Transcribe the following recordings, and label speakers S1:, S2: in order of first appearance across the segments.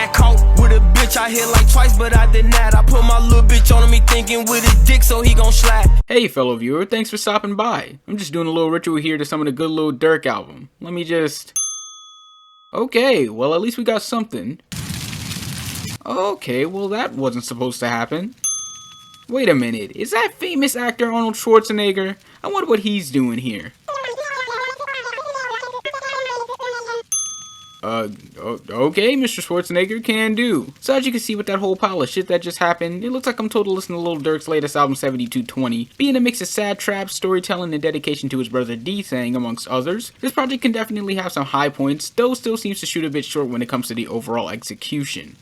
S1: got caught with a bitch, I hit like twice, but I did not. I put my little bitch on me thinking with his dick, so he gon' slap.
S2: Hey fellow viewer, thanks for stopping by. I'm just doing a little ritual here to summon a good Lil Durk album. Let me just... Okay, well at least we got something. Okay, well that wasn't supposed to happen. Wait a minute, is that famous actor Arnold Schwarzenegger? I wonder what he's doing here. Okay, Mr. Schwarzenegger, can do. So as you can see with that whole pile of shit that just happened, it looks like I'm told to listen to Lil Durk's latest album 7220. Being a mix of sad trap, storytelling, and dedication to his brother D-Thang, amongst others, this project can definitely have some high points, though still seems to shoot a bit short when it comes to the overall execution.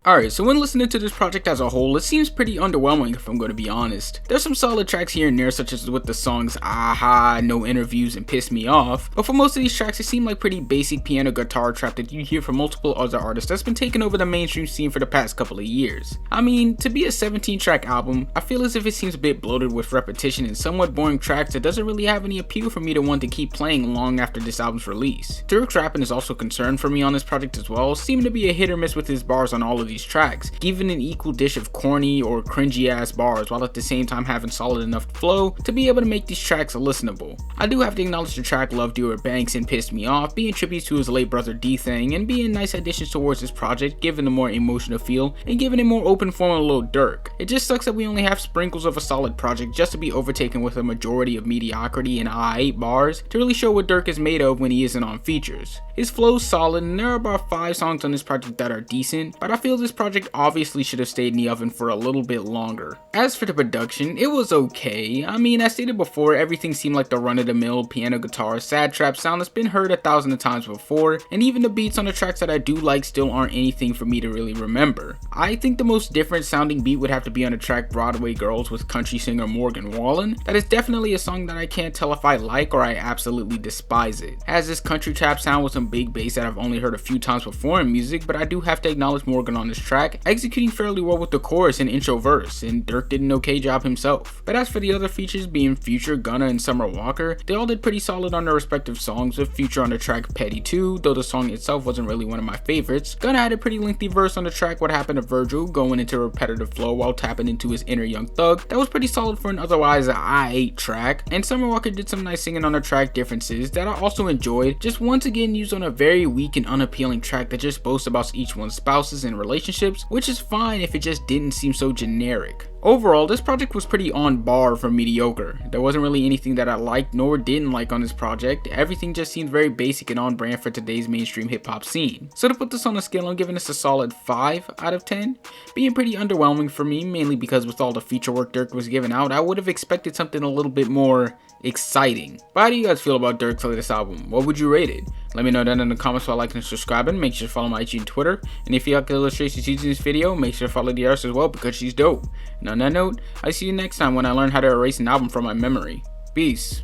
S2: Alright, so when listening to this project as a whole, it seems pretty underwhelming if I'm going to be honest. There's some solid tracks here and there, such as with the songs Aha, No Interviews, and Piss Me Off, but for most of these tracks it seemed like pretty basic piano guitar trap that you hear from multiple other artists that's been taking over the mainstream scene for the past couple of years. I mean, to be a 17 track album, I feel as if it seems a bit bloated with repetition and somewhat boring tracks that doesn't really have any appeal for me to want to keep playing long after this album's release. Durk's rapping is also a concern for me on this project as well, seeming to be a hit or miss with his bars on all of these tracks, giving an equal dish of corny or cringy ass bars while at the same time having solid enough flow to be able to make these tracks listenable. I do have to acknowledge the track Love You or Banks and Pissed Me Off being tributes to his late brother D-Thang and being nice additions towards this project, giving a more emotional feel and giving it more open form of Lil Durk. It just sucks that we only have sprinkles of a solid project just to be overtaken with a majority of mediocrity and I8 bars to really show what Durk is made of when he isn't on features. His flow's solid and there are about 5 songs on this project that are decent, but I feel this project obviously should have stayed in the oven for a little bit longer. As for the production, it was okay. I mean, as stated before, everything seemed like the run-of-the-mill piano guitar sad trap sound that's been heard 1,000 times before, and even the beats on the tracks that I do like still aren't anything for me to really remember. I think the most different sounding beat would have to be on the track Broadway Girls with country singer Morgan Wallen. That is definitely a song that I can't tell if I like or I absolutely despise it. It has this country trap sound with some big bass that I've only heard a few times before in music, but I do have to acknowledge Morgan on this track, executing fairly well with the chorus and intro verse, and Durk did an okay job himself. But as for the other features being Future, Gunna, and Summer Walker, they all did pretty solid on their respective songs, with Future on the track Petty 2, though the song itself wasn't really one of my favorites. Gunna had a pretty lengthy verse on the track What Happened to Virgil, going into repetitive flow while tapping into his inner young thug. That was pretty solid for an otherwise I8 track, and Summer Walker did some nice singing on the track Differences that I also enjoyed, just once again used on a very weak and unappealing track that just boasts about each one's spouses and relationships, which is fine if it just didn't seem so generic. Overall, this project was pretty on bar from mediocre. There wasn't really anything that I liked nor didn't like on this project. Everything just seemed very basic and on brand for today's mainstream hip hop scene. So to put this on a scale, I'm giving this a solid 5 out of 10, being pretty underwhelming for me, mainly because with all the feature work Durk was giving out, I would have expected something a little bit more exciting. But how do you guys feel about Durk's latest album? What would you rate it? Let me know down in the comments while liking and subscribing. Make sure to follow my IG and Twitter. And if you like the illustrations used in this video, make sure to follow the artist as well because she's dope. And on that note, I'll see you next time when I learn how to erase an album from my memory. Peace.